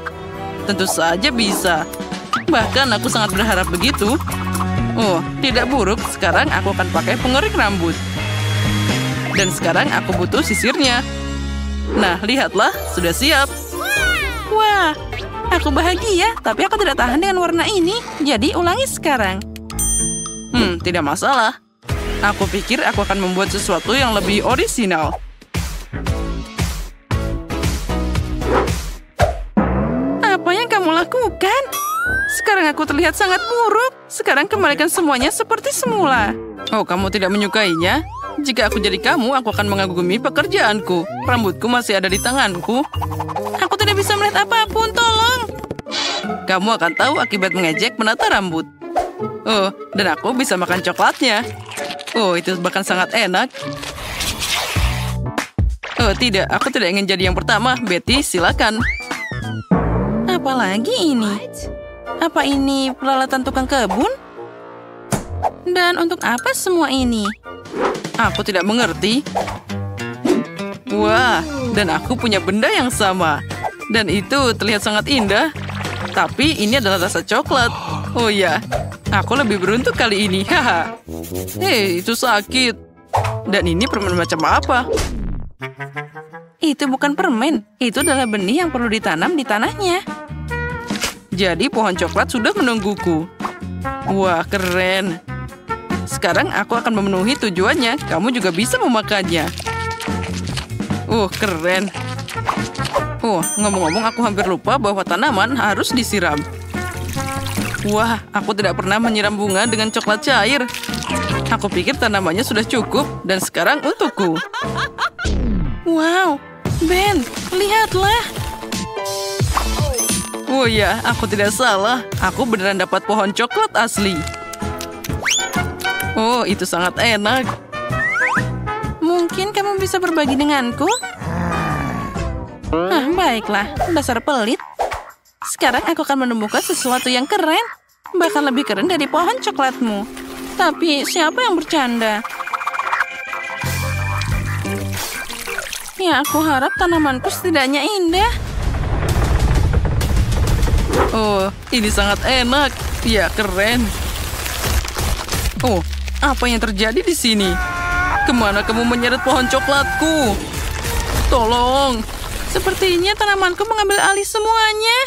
Tentu saja bisa. Bahkan aku sangat berharap begitu. Oh, tidak buruk. Sekarang aku akan pakai pengering rambut. Dan sekarang aku butuh sisirnya. Nah, lihatlah. Sudah siap. Wah, aku bahagia. Tapi aku tidak tahan dengan warna ini. Jadi ulangi sekarang. Tidak masalah. Aku pikir aku akan membuat sesuatu yang lebih orisinal. Apa yang kamu lakukan? Sekarang aku terlihat sangat buruk. Sekarang kembalikan semuanya seperti semula. Oh, kamu tidak menyukainya? Jika aku jadi kamu, aku akan mengagumi pekerjaanku. Rambutku masih ada di tanganku. Aku tidak bisa melihat apapun, tolong. Kamu akan tahu akibat mengejek menata rambut. Oh, dan aku bisa makan coklatnya. Oh, itu bahkan sangat enak. Oh, tidak. Aku tidak ingin jadi yang pertama. Betty, silakan. Apalagi ini? Apa ini peralatan tukang kebun? Dan untuk apa semua ini? Aku tidak mengerti. Wah, dan aku punya benda yang sama. Dan itu terlihat sangat indah. Tapi ini adalah rasa coklat. Oh ya, aku lebih beruntung kali ini. Haha. Hei, itu sakit. Dan ini permen macam apa? Itu bukan permen. Itu adalah benih yang perlu ditanam di tanahnya. Jadi pohon coklat sudah menungguku. Wah, keren. Sekarang aku akan memenuhi tujuannya. Kamu juga bisa memakannya. Keren. Ngomong-ngomong aku hampir lupa bahwa tanaman harus disiram. Wah, aku tidak pernah menyiram bunga dengan coklat cair. Aku pikir tanamannya sudah cukup dan sekarang untukku. Wow, Ben, lihatlah. Oh ya, aku tidak salah. Aku beneran dapat pohon coklat asli. Oh, itu sangat enak. Mungkin kamu bisa berbagi denganku? Baiklah, dasar pelit. Sekarang aku akan menemukan sesuatu yang keren. Bahkan lebih keren dari pohon coklatmu. Tapi siapa yang bercanda? Ya, aku harap tanamanku setidaknya indah. Oh, ini sangat enak. Ya, keren. Oh, apa yang terjadi di sini? Kemana kamu menyeret pohon coklatku? Tolong. Sepertinya tanamanku mengambil alih semuanya.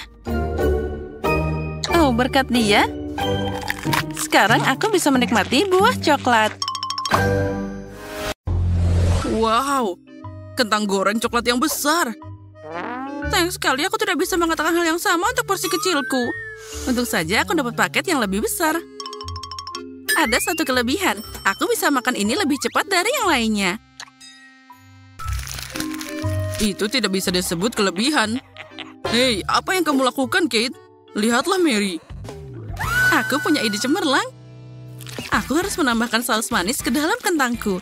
Oh, berkat dia. Sekarang aku bisa menikmati buah coklat. Wow, kentang goreng coklat yang besar. Sayang sekali aku tidak bisa mengatakan hal yang sama untuk porsi kecilku. Untung saja aku dapat paket yang lebih besar. Ada satu kelebihan. Aku bisa makan ini lebih cepat dari yang lainnya. Itu tidak bisa disebut kelebihan. Hei, apa yang kamu lakukan, Kate? Lihatlah, Mary. Aku punya ide cemerlang. Aku harus menambahkan saus manis ke dalam kentangku.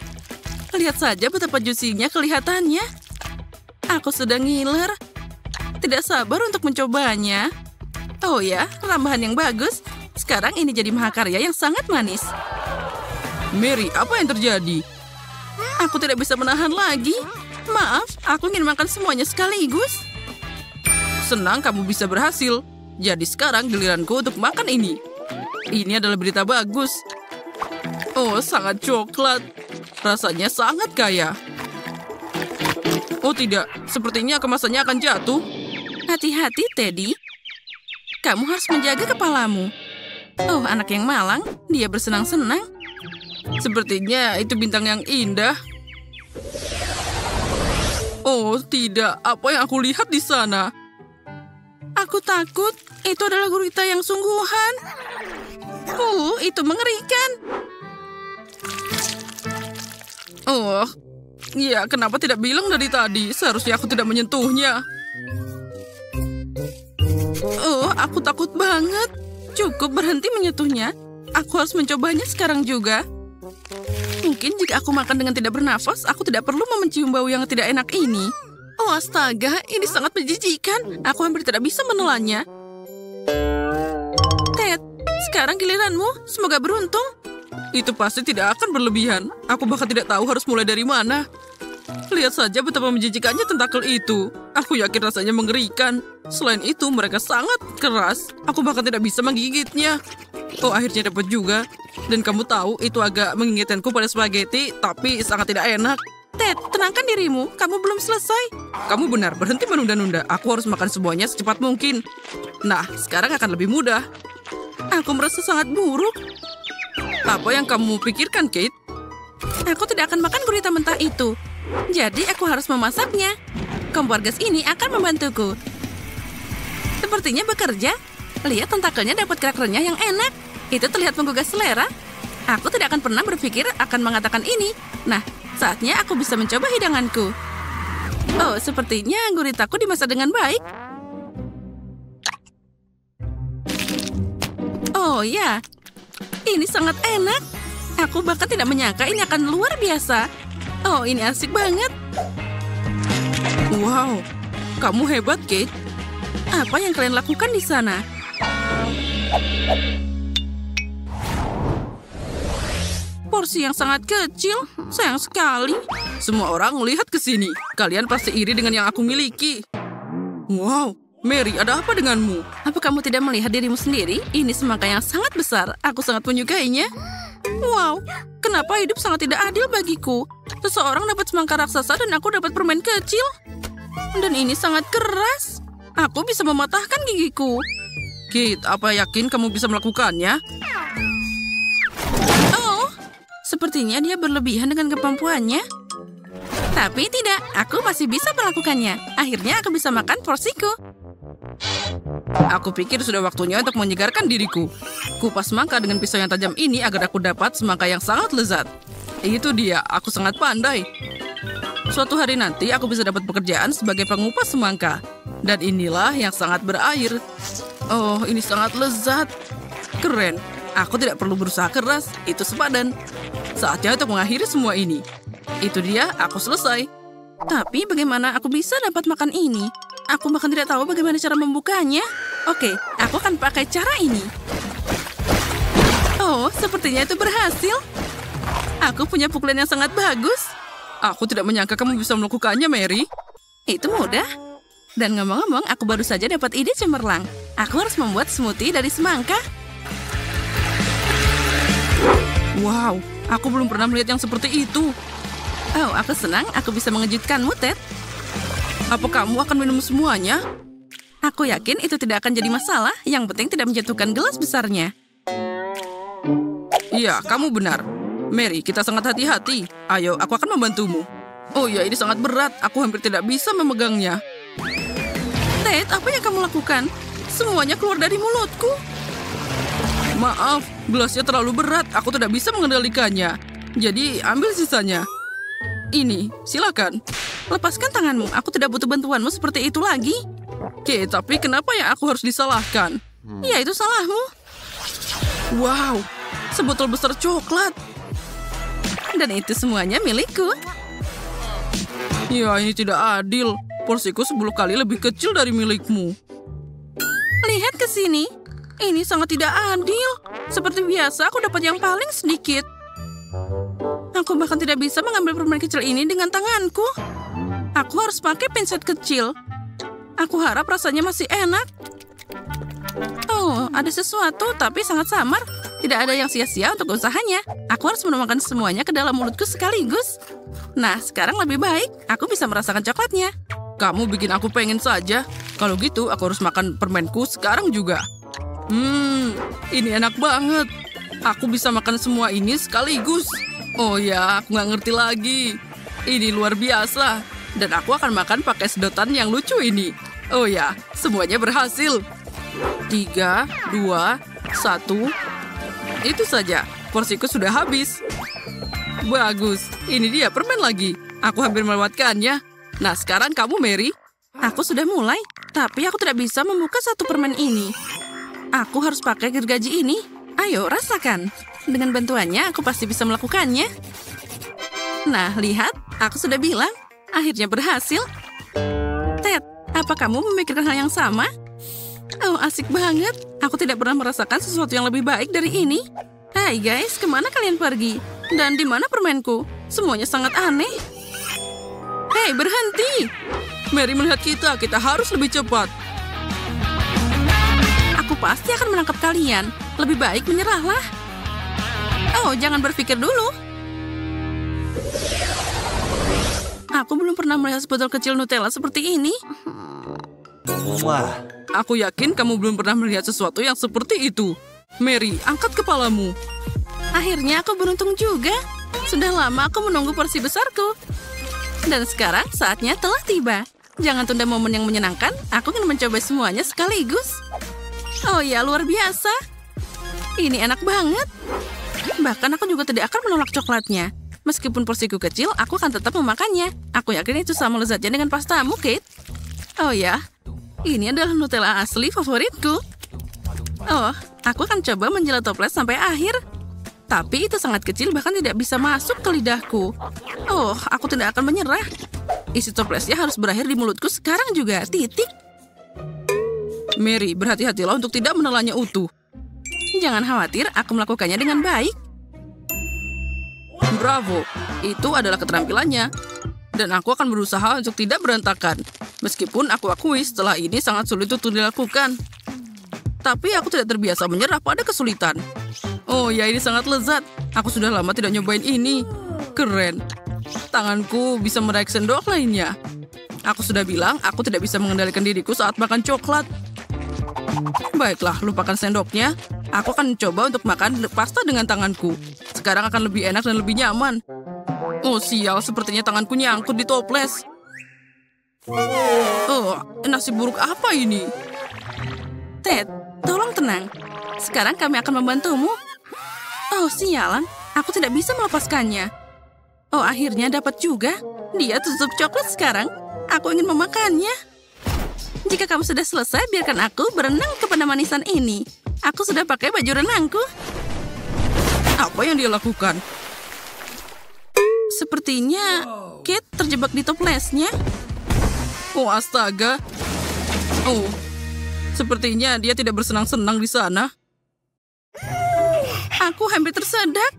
Lihat saja betapa juicy-nya kelihatannya. Aku sudah ngiler. Tidak sabar untuk mencobanya. Oh ya, tambahan yang bagus. Sekarang ini jadi mahakarya yang sangat manis. Mary, apa yang terjadi? Aku tidak bisa menahan lagi. Maaf, aku ingin makan semuanya sekaligus. Senang kamu bisa berhasil. Jadi sekarang giliranku untuk makan ini. Ini adalah berita bagus. Oh, sangat coklat. Rasanya sangat kaya. Oh tidak, sepertinya kemasannya akan jatuh. Hati-hati, Teddy. Kamu harus menjaga kepalamu. Oh, anak yang malang. Dia bersenang-senang. Sepertinya itu bintang yang indah. Oh tidak, apa yang aku lihat di sana? Aku takut. Itu adalah gurita yang sungguhan. Itu mengerikan. Oh, ya kenapa tidak bilang dari tadi? Seharusnya aku tidak menyentuhnya. Oh, aku takut banget. Cukup berhenti menyentuhnya. Aku harus mencobanya sekarang juga. Mungkin jika aku makan dengan tidak bernafas, aku tidak perlu mencium bau yang tidak enak ini. Oh astaga, ini sangat menjijikan. Aku hampir tidak bisa menelannya. Ted, sekarang giliranmu. Semoga beruntung. Itu pasti tidak akan berlebihan. Aku bahkan tidak tahu harus mulai dari mana. Lihat saja betapa menjijikannya tentakel itu. Aku yakin rasanya mengerikan. Selain itu, mereka sangat keras. Aku bahkan tidak bisa menggigitnya. Oh, akhirnya dapat juga. Dan kamu tahu, itu agak mengingatkanku pada spaghetti, tapi sangat tidak enak. Ted, tenangkan dirimu. Kamu belum selesai. Kamu benar, berhenti menunda-nunda. Aku harus makan semuanya secepat mungkin. Nah, sekarang akan lebih mudah. Aku merasa sangat buruk. Apa yang kamu pikirkan, Kate? Aku tidak akan makan gurita mentah itu. Jadi aku harus memasaknya. Kompor gas ini akan membantuku. Sepertinya bekerja. Lihat tentakelnya dapat kerak renyah yang enak. Itu terlihat menggugah selera. Aku tidak akan pernah berpikir akan mengatakan ini. Nah, saatnya aku bisa mencoba hidanganku. Oh, sepertinya guritaku dimasak dengan baik. Oh ya, ini sangat enak. Aku bahkan tidak menyangka ini akan luar biasa. Oh, ini asik banget. Wow, kamu hebat, Kate. Apa yang kalian lakukan di sana? Porsi yang sangat kecil, sayang sekali. Semua orang melihat ke sini. Kalian pasti iri dengan yang aku miliki. Wow, Mary, ada apa denganmu? Apa kamu tidak melihat dirimu sendiri? Ini semangka yang sangat besar. Aku sangat menyukainya. Wow, kenapa hidup sangat tidak adil bagiku? Seseorang dapat semangka raksasa dan aku dapat permen kecil. Dan ini sangat keras. Aku bisa mematahkan gigiku. Kate, apa yakin kamu bisa melakukannya? Oh, sepertinya dia berlebihan dengan kemampuannya. Tapi tidak, aku masih bisa melakukannya. Akhirnya aku bisa makan porsiku. Aku pikir sudah waktunya untuk menyegarkan diriku. Kupas semangka dengan pisau yang tajam ini agar aku dapat semangka yang sangat lezat. Itu dia, aku sangat pandai. Suatu hari nanti aku bisa dapat pekerjaan sebagai pengupas semangka. Dan inilah yang sangat berair. Oh, ini sangat lezat. Keren. Aku tidak perlu berusaha keras, itu sepadan. Saatnya untuk mengakhiri semua ini. Itu dia, aku selesai. Tapi bagaimana aku bisa dapat makan ini? Aku bahkan tidak tahu bagaimana cara membukanya. Oke, aku akan pakai cara ini. Oh, sepertinya itu berhasil. Aku punya pukulan yang sangat bagus. Aku tidak menyangka kamu bisa melakukannya, Mary. Itu mudah. Dan ngomong-ngomong, aku baru saja dapat ide cemerlang. Aku harus membuat smoothie dari semangka. Wow, aku belum pernah melihat yang seperti itu. Oh, aku senang aku bisa mengejutkanmu, Ted. Apa kamu akan minum semuanya? Aku yakin itu tidak akan jadi masalah. Yang penting tidak menjatuhkan gelas besarnya. Iya, kamu benar. Mary, kita sangat hati-hati. Ayo, aku akan membantumu. Oh ya, ini sangat berat. Aku hampir tidak bisa memegangnya. Ted, apa yang kamu lakukan? Semuanya keluar dari mulutku. Maaf, gelasnya terlalu berat. Aku tidak bisa mengendalikannya. Jadi, ambil sisanya. Ini, silakan. Lepaskan tanganmu. Aku tidak butuh bantuanmu seperti itu lagi. Oke, tapi kenapa ya aku harus disalahkan? Ya, itu salahmu. Wow, sebotol besar coklat. Dan itu semuanya milikku. Ya, ini tidak adil. Porsiku 10 kali lebih kecil dari milikmu. Lihat ke sini. Ini sangat tidak adil. Seperti biasa, aku dapat yang paling sedikit. Aku bahkan tidak bisa mengambil permen kecil ini dengan tanganku. Aku harus pakai pinset kecil. Aku harap rasanya masih enak. Oh, ada sesuatu tapi sangat samar. Tidak ada yang sia-sia untuk usahanya. Aku harus menuangkan semuanya ke dalam mulutku sekaligus. Nah, sekarang lebih baik. Aku bisa merasakan coklatnya. Kamu bikin aku pengen saja. Kalau gitu, aku harus makan permenku sekarang juga. Ini enak banget. Aku bisa makan semua ini sekaligus. Oh ya, aku nggak ngerti lagi. Ini luar biasa. Dan aku akan makan pakai sedotan yang lucu ini. Oh ya, semuanya berhasil. 3, 2, 1. Itu saja, porsiku sudah habis. Bagus, ini dia permen lagi. Aku hampir melewatkannya. Nah, sekarang kamu, Mary. Aku sudah mulai, tapi aku tidak bisa membuka satu permen ini. Aku harus pakai gergaji ini. Ayo, rasakan. Dengan bantuannya, aku pasti bisa melakukannya. Nah, lihat. Aku sudah bilang. Akhirnya berhasil. Ted, apa kamu memikirkan hal yang sama? Oh, asik banget. Aku tidak pernah merasakan sesuatu yang lebih baik dari ini. Hai guys, kemana kalian pergi? Dan di mana permenku? Semuanya sangat aneh. Hei, berhenti! Mary melihat kita harus lebih cepat. Aku pasti akan menangkap kalian. Lebih baik menyerahlah. Oh, jangan berpikir dulu. Aku belum pernah melihat sebotol kecil Nutella seperti ini. Wah. Aku yakin kamu belum pernah melihat sesuatu yang seperti itu. Mary, angkat kepalamu. Akhirnya aku beruntung juga. Sudah lama aku menunggu porsi besarku. Dan sekarang saatnya telah tiba. Jangan tunda momen yang menyenangkan. Aku ingin mencoba semuanya sekaligus. Oh ya, luar biasa. Ini enak banget. Bahkan aku juga tidak akan menolak coklatnya. Meskipun porsiku kecil, aku akan tetap memakannya. Aku yakin itu sama lezatnya dengan pastamu, Kate. Oh ya, ini adalah Nutella asli favoritku. Oh, aku akan coba menjilat toples sampai akhir. Tapi itu sangat kecil, bahkan tidak bisa masuk ke lidahku. Oh, aku tidak akan menyerah. Isi toplesnya harus berakhir di mulutku sekarang juga. Titik. Mary, berhati-hatilah untuk tidak menelannya utuh. Jangan khawatir, aku melakukannya dengan baik. Bravo, itu adalah keterampilannya. Dan aku akan berusaha untuk tidak berantakan. Meskipun aku akui setelah ini sangat sulit untuk dilakukan. Tapi aku tidak terbiasa menyerah pada kesulitan. Oh ya, ini sangat lezat. Aku sudah lama tidak nyobain ini. Keren. Tanganku bisa meraih sendok lainnya. Aku sudah bilang aku tidak bisa mengendalikan diriku saat makan coklat. Baiklah, lupakan sendoknya. Aku akan coba untuk makan pasta dengan tanganku. Sekarang akan lebih enak dan lebih nyaman. Oh sial, sepertinya tanganku nyangkut di toples. Oh, nasib buruk apa ini? Ted, tolong tenang. Sekarang kami akan membantumu. Oh, sialan. Aku tidak bisa melepaskannya. Oh, akhirnya dapat juga. Dia tutup coklat sekarang. Aku ingin memakannya. Jika kamu sudah selesai, biarkan aku berenang kepada manisan ini. Aku sudah pakai baju renangku. Apa yang dia lakukan? Sepertinya Kate terjebak di toplesnya. Oh, astaga. Oh, sepertinya dia tidak bersenang-senang di sana. Aku hampir tersedak.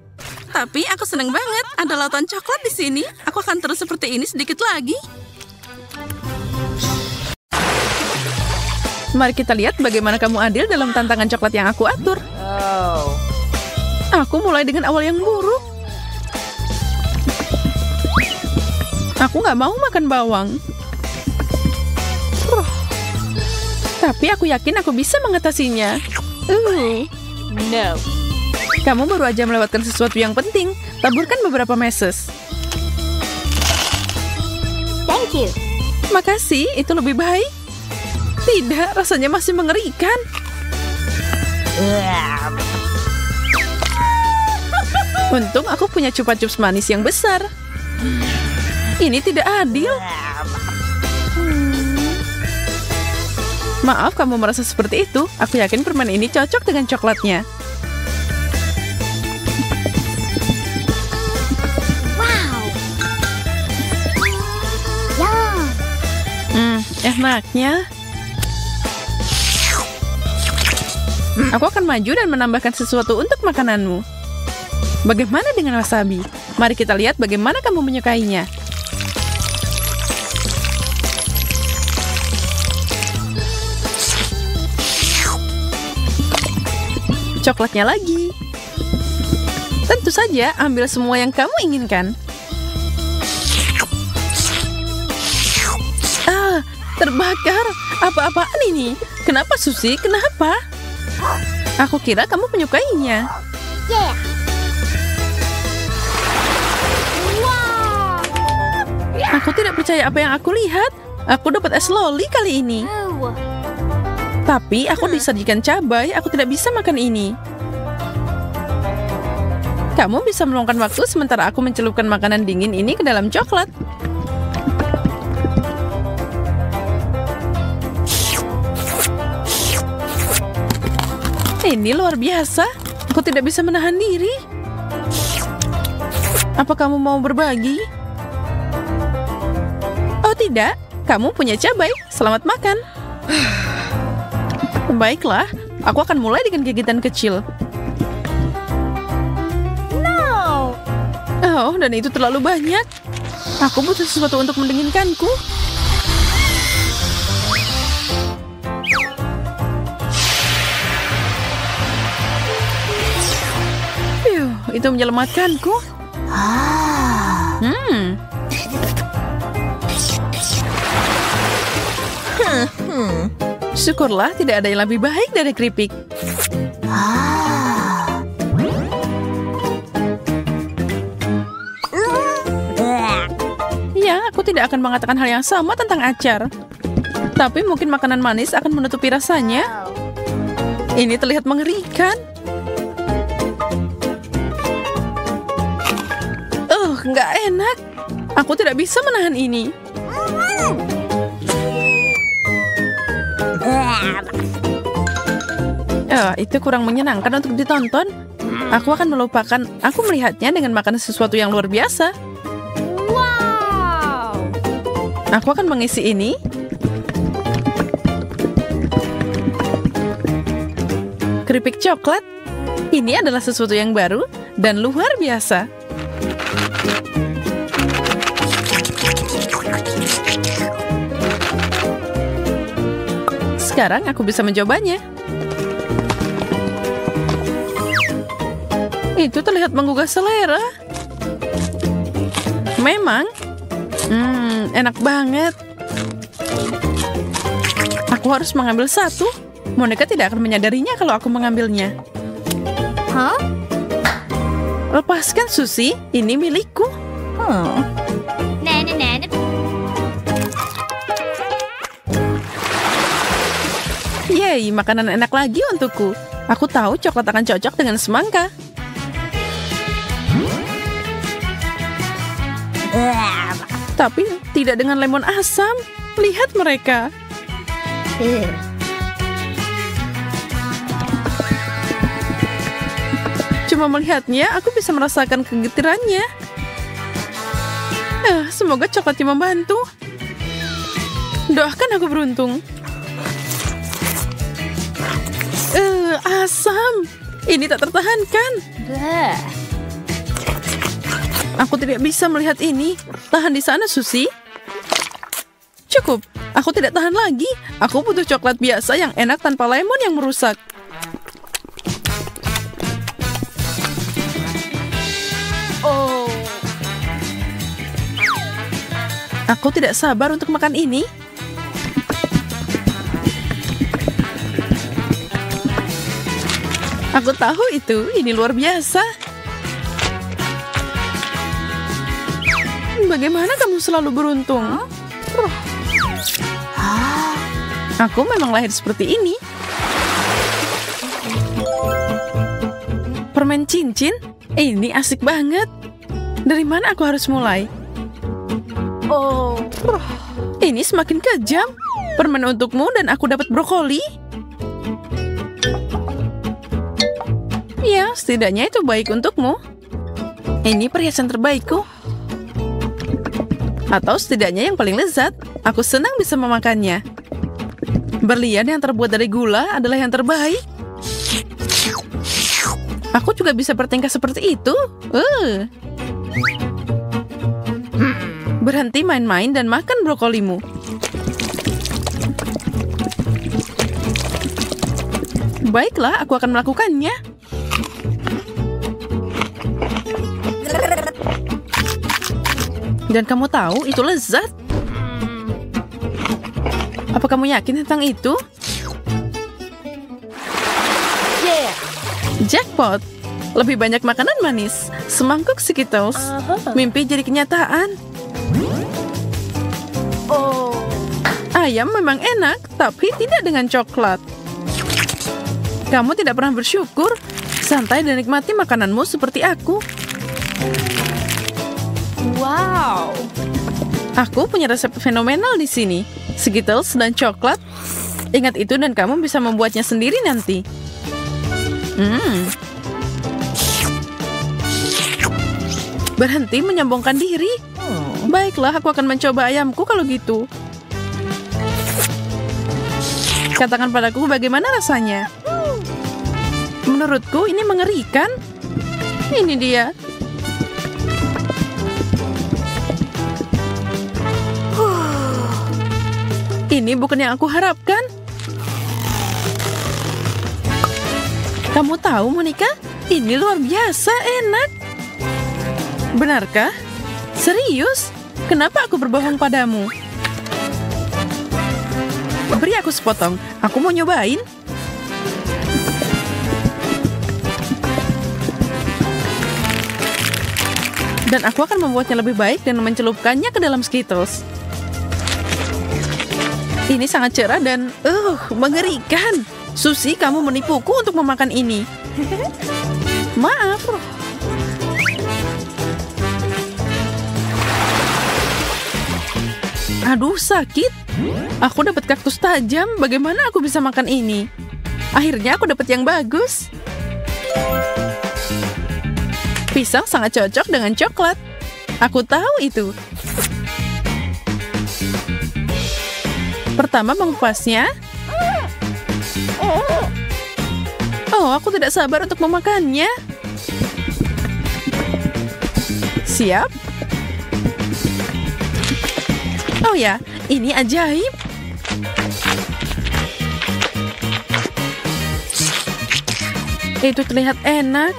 Tapi aku senang banget. Ada lautan coklat di sini. Aku akan terus seperti ini sedikit lagi. Mari kita lihat bagaimana kamu adil dalam tantangan coklat yang aku atur. Aku mulai dengan awal yang buruk. Aku nggak mau makan bawang. Tapi aku yakin aku bisa mengatasinya. No. Kamu baru aja melewatkan sesuatu yang penting. Taburkan beberapa meses. Thank you. Makasih, itu lebih baik. Tidak, rasanya masih mengerikan. Untung aku punya chupa chups manis yang besar. Ini tidak adil. Maaf kamu merasa seperti itu. Aku yakin permen ini cocok dengan coklatnya. Wow. Yum. Enaknya. Aku akan maju dan menambahkan sesuatu untuk makananmu. Bagaimana dengan wasabi? Mari kita lihat bagaimana kamu menyukainya. Coklatnya lagi. Tentu saja, ambil semua yang kamu inginkan. Terbakar. Apa-apaan ini? Kenapa, Susi? Kenapa? Aku kira kamu menyukainya. Yeah. Wow. Aku tidak percaya apa yang aku lihat. Aku dapat es loli kali ini. Oh. Tapi aku disajikan cabai, aku tidak bisa makan ini. Kamu bisa meluangkan waktu sementara aku mencelupkan makanan dingin ini ke dalam coklat. Ini luar biasa. Aku tidak bisa menahan diri. Apa kamu mau berbagi? Oh tidak, kamu punya cabai. Selamat makan. Baiklah, aku akan mulai dengan gigitan kecil. No. Oh, dan itu terlalu banyak. Aku butuh sesuatu untuk mendinginkanku. Itu menyelamatkanku. Syukurlah tidak ada yang lebih baik dari keripik. Ya, aku tidak akan mengatakan hal yang sama tentang acar. Tapi mungkin makanan manis akan menutupi rasanya. Ini terlihat mengerikan. Nggak enak. Aku tidak bisa menahan ini. Itu kurang menyenangkan untuk ditonton. Aku akan melupakan aku melihatnya dengan makan sesuatu yang luar biasa. Wow. Aku akan mengisi ini. Keripik coklat. Ini adalah sesuatu yang baru dan luar biasa. Sekarang aku bisa mencobanya. Itu terlihat menggugah selera. Memang. Enak banget. Aku harus mengambil satu. Monica tidak akan menyadarinya kalau aku mengambilnya. Hah? Lepaskan, Susi. Ini milikku. Nana. Yeay, makanan enak lagi untukku. Aku tahu coklat akan cocok dengan semangka. Tapi tidak dengan lemon asam. Lihat mereka. Cuma melihatnya, aku bisa merasakan kegetirannya. Semoga coklatnya membantu. Doakan aku beruntung. Asam. Ini tak tertahankan. Aku tidak bisa melihat ini. Tahan di sana, Susi. Cukup. Aku tidak tahan lagi. Aku butuh coklat biasa yang enak tanpa lemon yang merusak. Oh. Aku tidak sabar untuk makan ini. Aku tahu itu. Ini luar biasa. Bagaimana kamu selalu beruntung? Aku memang lahir seperti ini. Permen cincin? Ini asik banget. Dari mana aku harus mulai? Oh. Ini semakin kejam. Permen untukmu dan aku dapat brokoli. Ya, setidaknya itu baik untukmu. Ini perhiasan terbaikku. Atau setidaknya yang paling lezat. Aku senang bisa memakannya. Berlian yang terbuat dari gula adalah yang terbaik. Aku juga bisa bertingkah seperti itu. Berhenti main-main dan makan brokolimu. Baiklah, aku akan melakukannya. Dan kamu tahu, itu lezat. Apa kamu yakin tentang itu? Yeah. Jackpot! Lebih banyak makanan manis. Semangkuk Skittles. Mimpi jadi kenyataan. Oh. Ayam memang enak, tapi tidak dengan coklat. Kamu tidak pernah bersyukur. Santai dan nikmati makananmu seperti aku. Wow. Aku punya resep fenomenal di sini. Skittles dan coklat. Ingat itu dan kamu bisa membuatnya sendiri nanti. Berhenti menyombongkan diri. Baiklah, aku akan mencoba ayamku kalau gitu. Katakan padaku bagaimana rasanya. Menurutku ini mengerikan. Ini dia. Ini bukan yang aku harapkan. Kamu tahu, Monica? Ini luar biasa enak. Benarkah? Serius? Kenapa aku berbohong padamu? Beri aku sepotong. Aku mau nyobain. Dan aku akan membuatnya lebih baik dan mencelupkannya ke dalam Skittles. Ini sangat cerah dan mengerikan. Susie, kamu menipuku untuk memakan ini. Maaf. Aduh, sakit. Aku dapat kaktus tajam. Bagaimana aku bisa makan ini? Akhirnya aku dapat yang bagus. Pisang sangat cocok dengan coklat. Aku tahu itu. Pertama mengupasnya. Oh, aku tidak sabar untuk memakannya. Siap? Oh ya, ini ajaib. Itu terlihat enak.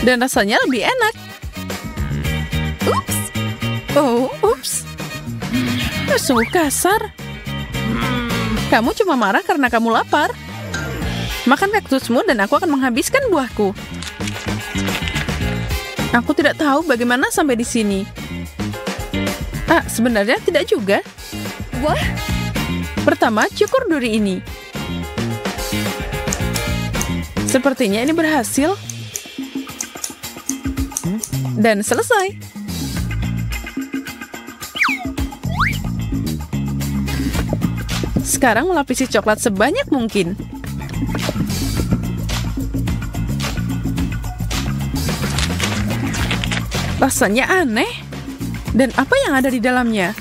Dan rasanya lebih enak. Ups. Oh, ups. Sungguh kasar. Kamu cuma marah karena kamu lapar. Makan kaktusmu dan aku akan menghabiskan buahku. Aku tidak tahu bagaimana sampai di sini. Sebenarnya tidak juga. What? Pertama, cukur duri ini. Sepertinya ini berhasil. Dan selesai. Sekarang melapisi coklat sebanyak mungkin. Rasanya aneh. Dan apa yang ada di dalamnya?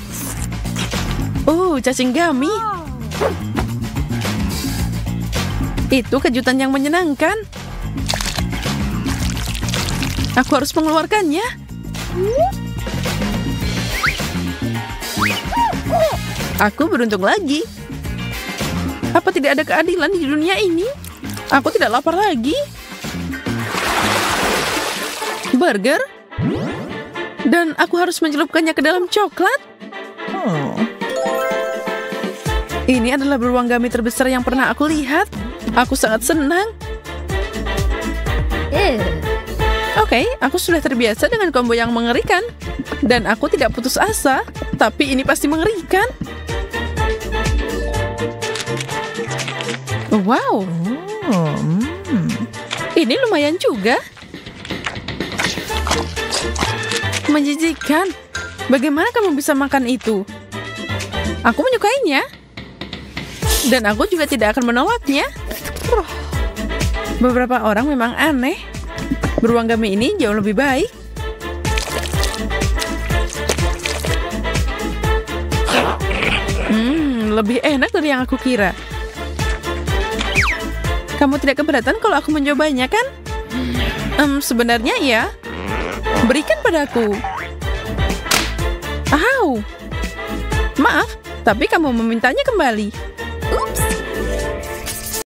Cacing gummy. Itu kejutan yang menyenangkan. Aku harus mengeluarkannya. Aku beruntung lagi. Apa tidak ada keadilan di dunia ini? Aku tidak lapar lagi. Burger? Dan aku harus mencelupkannya ke dalam coklat? Ini adalah beruang gummy terbesar yang pernah aku lihat. Aku sangat senang. Oke, aku sudah terbiasa dengan combo yang mengerikan. Dan aku tidak putus asa. Tapi ini pasti mengerikan. Wow. Ini lumayan juga. Menjijikkan. Bagaimana kamu bisa makan itu? Aku menyukainya. Dan aku juga tidak akan menolaknya. Beberapa orang memang aneh. Beruang gummy ini jauh lebih baik. Lebih enak dari yang aku kira. Kamu tidak keberatan kalau aku mencobanya, kan? Sebenarnya iya. Berikan padaku. Maaf, tapi kamu memintanya kembali.